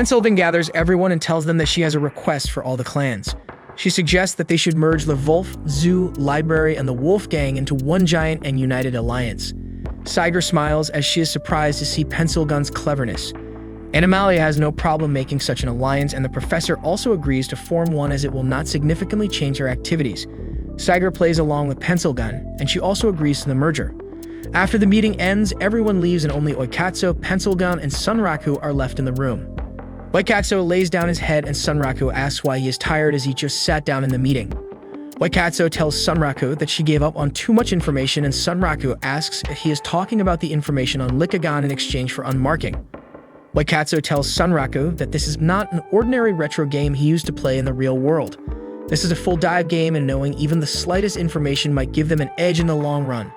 Pencil then gathers everyone and tells them that she has a request for all the clans. She suggests that they should merge the Wolf, Zoo, Library, and the Wolf Gang into one giant and united alliance. Siger smiles as she is surprised to see Pencil Gun's cleverness. Animalia has no problem making such an alliance, and the professor also agrees to form one as it will not significantly change her activities. Siger plays along with Pencil Gun, and she also agrees to the merger. After the meeting ends, everyone leaves and only Oikatsu, Pencil Gun, and Sunraku are left in the room. Oikatsu lays down his head and Sunraku asks why he is tired as he just sat down in the meeting. Oikatsu tells Sunraku that she gave up on too much information, and Sunraku asks if he is talking about the information on Likagon in exchange for unmarking. Oikatsu tells Sunraku that this is not an ordinary retro game he used to play in the real world. This is a full dive game, and knowing even the slightest information might give them an edge in the long run.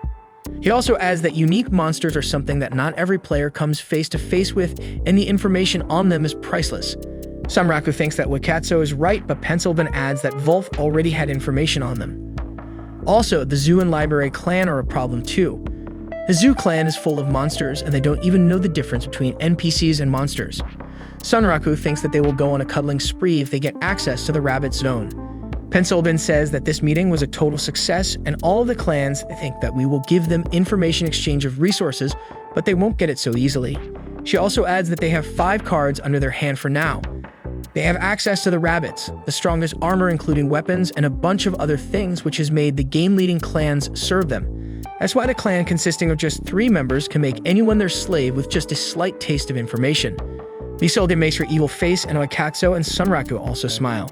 He also adds that unique monsters are something that not every player comes face to face with, and the information on them is priceless. Sunraku thinks that Oikatsu is right, but Pencil then adds that Wolf already had information on them. Also, the Zoo and Library clan are a problem too. The Zoo clan is full of monsters, and they don't even know the difference between NPCs and monsters. Sunraku thinks that they will go on a cuddling spree if they get access to the Rabbit Zone. Pencil then says that this meeting was a total success, and all of the clans think that we will give them information exchange of resources, but they won't get it so easily. She also adds that they have 5 cards under their hand for now. They have access to the rabbits, the strongest armor including weapons, and a bunch of other things which has made the game-leading clans serve them. That's why the clan consisting of just 3 members can make anyone their slave with just a slight taste of information. Misogen makes her evil face, and Oikatsu and Sunraku also smile.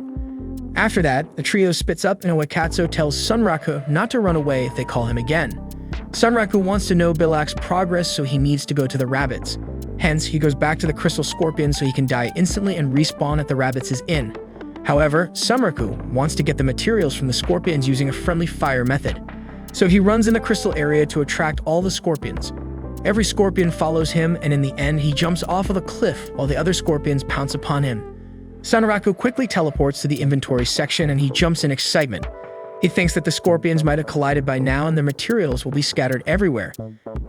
After that, the trio splits up, and Oikatsu tells Sunraku not to run away if they call him again. Sunraku wants to know Bilak's progress, so he needs to go to the rabbits. Hence, he goes back to the Crystal Scorpion so he can die instantly and respawn at the rabbits' inn. However, Sunraku wants to get the materials from the scorpions using a friendly fire method. So he runs in the crystal area to attract all the scorpions. Every scorpion follows him, and in the end, he jumps off of a cliff while the other scorpions pounce upon him. Sunraku quickly teleports to the inventory section, and he jumps in excitement. He thinks that the scorpions might have collided by now and their materials will be scattered everywhere.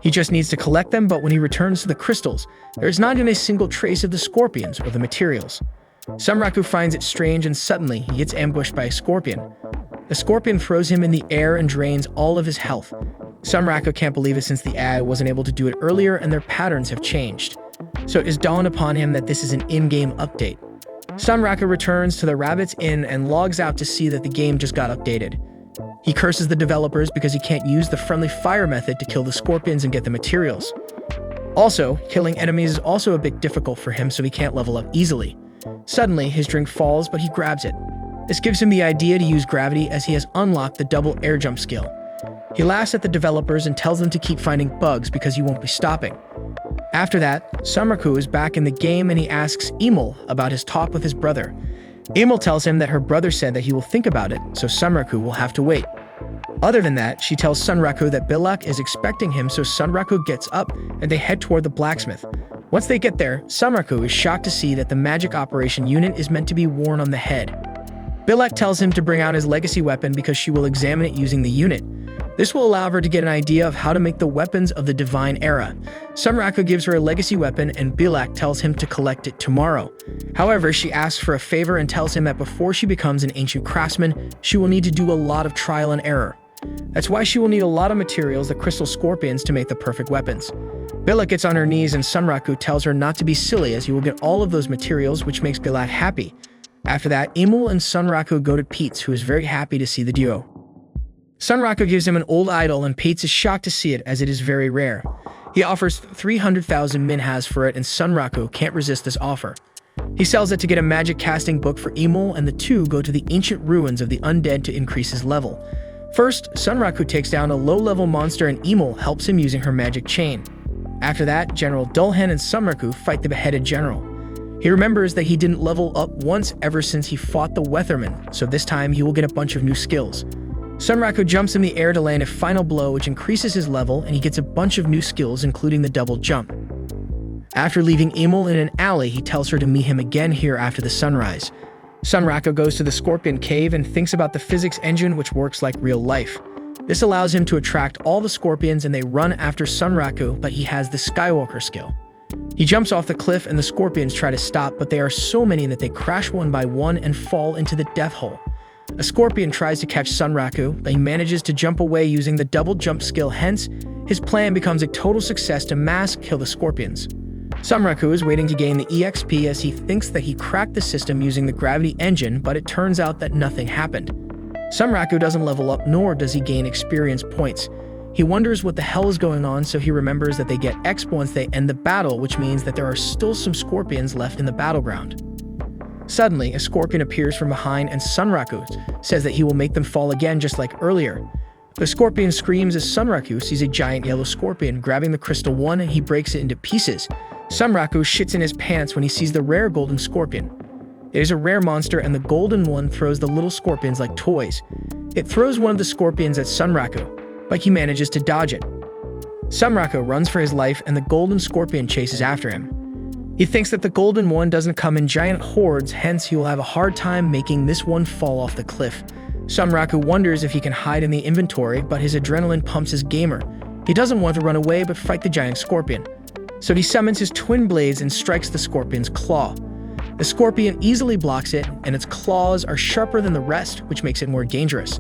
He just needs to collect them, but when he returns to the crystals, there is not even a single trace of the scorpions or the materials. Sunraku finds it strange, and suddenly he gets ambushed by a scorpion. The scorpion throws him in the air and drains all of his health. Sunraku can't believe it since the AI wasn't able to do it earlier and their patterns have changed. So it is dawned upon him that this is an in-game update. Sunraku returns to the Rabbit's Inn and logs out to see that the game just got updated. He curses the developers because he can't use the friendly fire method to kill the scorpions and get the materials. Also, killing enemies is also a bit difficult for him, so he can't level up easily. Suddenly, his drink falls, but he grabs it. This gives him the idea to use gravity as he has unlocked the double air jump skill. He laughs at the developers and tells them to keep finding bugs because he won't be stopping. After that, Sunraku is back in the game and he asks Emil about his talk with his brother. Emil tells him that her brother said that he will think about it, so Sunraku will have to wait. Other than that, she tells Sunraku that Bilak is expecting him, so Sunraku gets up and they head toward the blacksmith. Once they get there, Sunraku is shocked to see that the magic operation unit is meant to be worn on the head. Bilak tells him to bring out his legacy weapon because she will examine it using the unit. This will allow her to get an idea of how to make the weapons of the Divine Era. Sunraku gives her a legacy weapon and Bilak tells him to collect it tomorrow. However, she asks for a favor and tells him that before she becomes an ancient craftsman, she will need to do a lot of trial and error. That's why she will need a lot of materials, the crystal scorpions, to make the perfect weapons. Bilak gets on her knees and Sunraku tells her not to be silly as he will get all of those materials, which makes Bilak happy. After that, Emil and Sunraku go to Pete's, who is very happy to see the duo. Sunraku gives him an old idol and Pete's is shocked to see it as it is very rare. He offers 300,000 minhas for it and Sunraku can't resist this offer. He sells it to get a magic casting book for Emil and the two go to the ancient ruins of the undead to increase his level. First, Sunraku takes down a low-level monster and Emil helps him using her magic chain. After that, General Dullhen and Sunraku fight the beheaded general. He remembers that he didn't level up once ever since he fought the Weatherman, so this time he will get a bunch of new skills. Sunraku jumps in the air to land a final blow which increases his level and he gets a bunch of new skills including the double jump. After leaving Emil in an alley, he tells her to meet him again here after the sunrise. Sunraku goes to the Scorpion Cave and thinks about the physics engine which works like real life. This allows him to attract all the scorpions and they run after Sunraku, but he has the Skywalker skill. He jumps off the cliff and the scorpions try to stop, but they are so many that they crash one by one and fall into the death hole. A scorpion tries to catch Sunraku, but he manages to jump away using the double jump skill, hence, his plan becomes a total success to mass kill the scorpions. Sunraku is waiting to gain the EXP as he thinks that he cracked the system using the gravity engine, but it turns out that nothing happened. Sunraku doesn't level up, nor does he gain experience points. He wonders what the hell is going on, so he remembers that they get Exp once they end the battle, which means that there are still some scorpions left in the battleground. Suddenly, a scorpion appears from behind and Sunraku says that he will make them fall again just like earlier. The scorpion screams as Sunraku sees a giant yellow scorpion grabbing the crystal one and he breaks it into pieces. Sunraku shits in his pants when he sees the rare golden scorpion. It is a rare monster and the golden one throws the little scorpions like toys. It throws one of the scorpions at Sunraku, but he manages to dodge it. Sunraku runs for his life and the golden scorpion chases after him. He thinks that the golden one doesn't come in giant hordes, hence he will have a hard time making this one fall off the cliff. Sunraku wonders if he can hide in the inventory, but his adrenaline pumps his gamer. He doesn't want to run away but fight the giant scorpion. So he summons his twin blades and strikes the scorpion's claw. The scorpion easily blocks it, and its claws are sharper than the rest, which makes it more dangerous.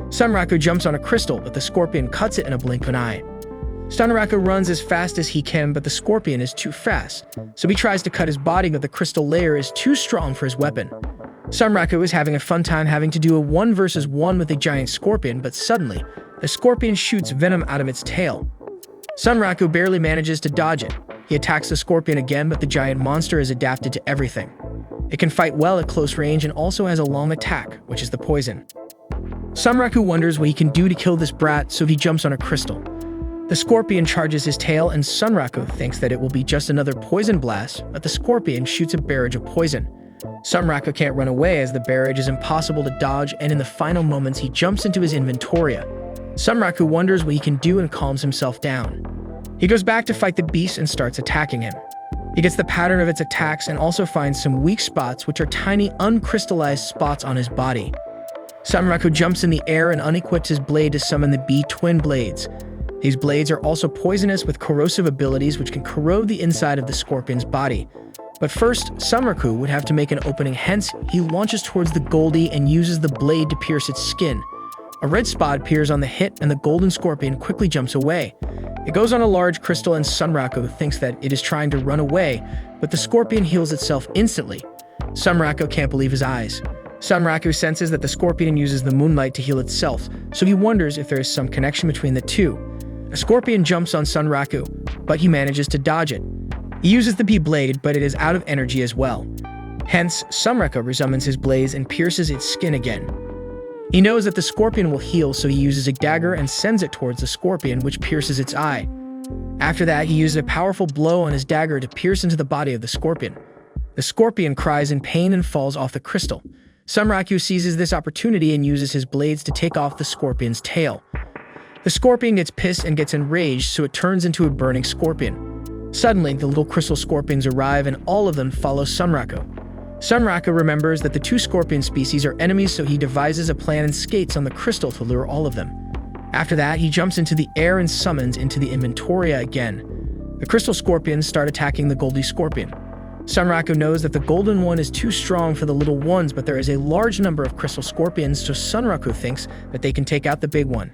Sunraku jumps on a crystal, but the scorpion cuts it in a blink of an eye. Sunraku runs as fast as he can, but the scorpion is too fast, so he tries to cut his body, but the crystal layer is too strong for his weapon. Sunraku is having a fun time having to do a 1 versus 1 with a giant scorpion, but suddenly, the scorpion shoots venom out of its tail. Sunraku barely manages to dodge it. He attacks the scorpion again, but the giant monster is adapted to everything. It can fight well at close range and also has a long attack, which is the poison. Sunraku wonders what he can do to kill this brat, so he jumps on a crystal. The scorpion charges his tail and Sunraku thinks that it will be just another poison blast, but the scorpion shoots a barrage of poison. Sunraku can't run away as the barrage is impossible to dodge, and in the final moments he jumps into his inventoria. Sunraku wonders what he can do and calms himself down. He goes back to fight the beast and starts attacking him. He gets the pattern of its attacks and also finds some weak spots, which are tiny uncrystallized spots on his body. Sunraku jumps in the air and unequips his blade to summon the bee twin blades. These blades are also poisonous with corrosive abilities which can corrode the inside of the scorpion's body. But first, Sunraku would have to make an opening, hence he launches towards the Goldie and uses the blade to pierce its skin. A red spot appears on the hit and the golden scorpion quickly jumps away. It goes on a large crystal and Sunraku thinks that it is trying to run away, but the scorpion heals itself instantly. Sunraku can't believe his eyes. Sunraku senses that the scorpion uses the moonlight to heal itself, so he wonders if there is some connection between the two. A scorpion jumps on Sunraku, but he manages to dodge it. He uses the bee-blade, but it is out of energy as well. Hence, Sunraku resummons his blades and pierces its skin again. He knows that the scorpion will heal, so he uses a dagger and sends it towards the scorpion, which pierces its eye. After that, he uses a powerful blow on his dagger to pierce into the body of the scorpion. The scorpion cries in pain and falls off the crystal. Sunraku seizes this opportunity and uses his blades to take off the scorpion's tail. The scorpion gets pissed and gets enraged, so it turns into a burning scorpion. Suddenly, the little crystal scorpions arrive and all of them follow Sunraku. Sunraku remembers that the two scorpion species are enemies, so he devises a plan and skates on the crystal to lure all of them. After that, he jumps into the air and summons into the inventoria again. The crystal scorpions start attacking the Goldie scorpion. Sunraku knows that the golden one is too strong for the little ones, but there is a large number of crystal scorpions, so Sunraku thinks that they can take out the big one.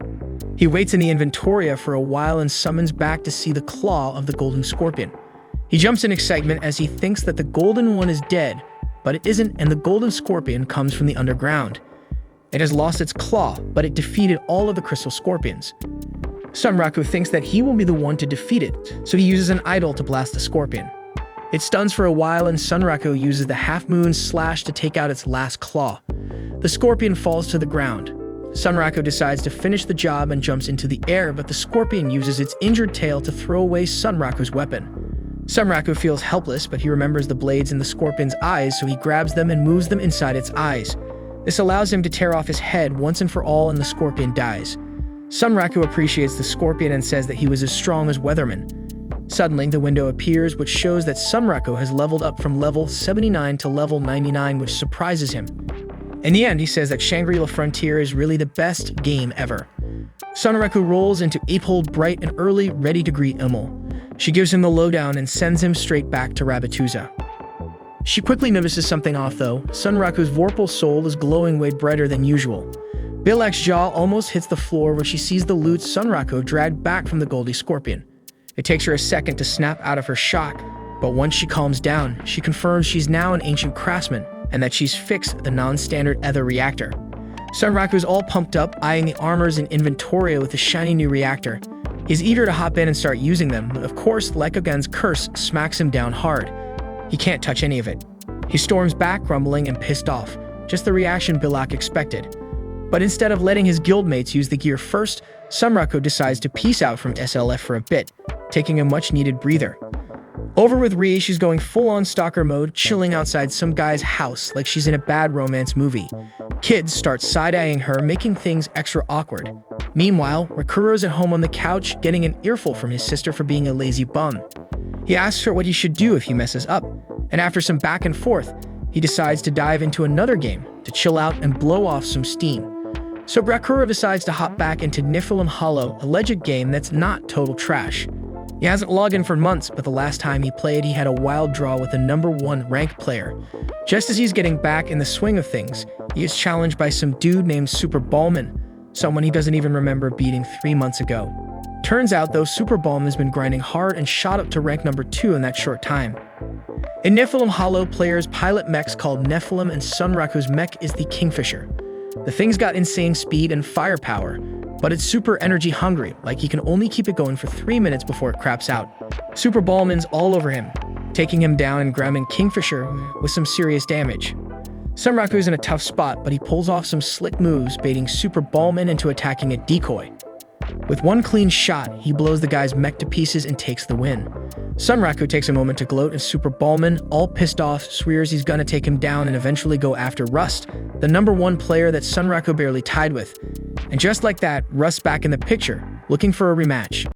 He waits in the inventoria for a while and summons back to see the claw of the golden scorpion. He jumps in excitement as he thinks that the golden one is dead, but it isn't, and the golden scorpion comes from the underground. It has lost its claw, but it defeated all of the crystal scorpions. Sunraku thinks that he will be the one to defeat it, so he uses an idol to blast the scorpion. It stuns for a while and Sunraku uses the half-moon slash to take out its last claw. The scorpion falls to the ground. Sunraku decides to finish the job and jumps into the air, but the scorpion uses its injured tail to throw away Sunraku's weapon. Sunraku feels helpless, but he remembers the blades in the scorpion's eyes, so he grabs them and moves them inside its eyes. This allows him to tear off his head once and for all, and the scorpion dies. Sunraku appreciates the scorpion and says that he was as strong as Weatherman. Suddenly, the window appears, which shows that Sunraku has leveled up from level 79 to level 99, which surprises him. In the end, he says that Shangri-La Frontier is really the best game ever. Sunraku rolls into Apehold bright and early, ready to greet Imul. She gives him the lowdown and sends him straight back to Rabbituza. She quickly notices something off though. Sunraku's Vorpal soul is glowing way brighter than usual. Bilak's jaw almost hits the floor when she sees the loot Sunraku dragged back from the Goldie Scorpion. It takes her a second to snap out of her shock, but once she calms down, she confirms she's now an ancient craftsman and that she's fixed the non-standard ether reactor. Sunraku is all pumped up, eyeing the armors in Inventoria with the shiny new reactor. He's eager to hop in and start using them, but of course, Lekogan's curse smacks him down hard. He can't touch any of it. He storms back, grumbling and pissed off, just the reaction Bilak expected. But instead of letting his guildmates use the gear first, Sunraku decides to peace out from SLF for a bit, taking a much-needed breather. Over with Rie, she's going full-on stalker mode, chilling outside some guy's house like she's in a bad romance movie. Kids start side-eyeing her, making things extra awkward. Meanwhile, Rakuro's at home on the couch, getting an earful from his sister for being a lazy bum. He asks her what he should do if he messes up, and after some back and forth, he decides to dive into another game to chill out and blow off some steam. So Rakuro decides to hop back into Niflheim Hollow, a legend game that's not total trash. He hasn't logged in for months, but the last time he played, he had a wild draw with a #1 ranked player. Just as he's getting back in the swing of things, he is challenged by some dude named Super Ballman, someone he doesn't even remember beating 3 months ago. Turns out, though, Super Ballman has been grinding hard and shot up to rank #2 in that short time. In Niflheim Hollow, players pilot mechs called Nephilim, and Sunraku's mech is the Kingfisher. The thing's got insane speed and firepower, but it's super energy hungry, like he can only keep it going for 3 minutes before it craps out. Super Ballman's all over him, taking him down and grabbing Kingfisher with some serious damage. Sunraku's in a tough spot, but he pulls off some slick moves, baiting Super Ballman into attacking a decoy. With one clean shot, he blows the guy's mech to pieces and takes the win. Sunraku takes a moment to gloat as Super Ballman, all pissed off, swears he's gonna take him down and eventually go after Rust, the #1 player that Sunraku barely tied with. And just like that, Rust's back in the picture, looking for a rematch.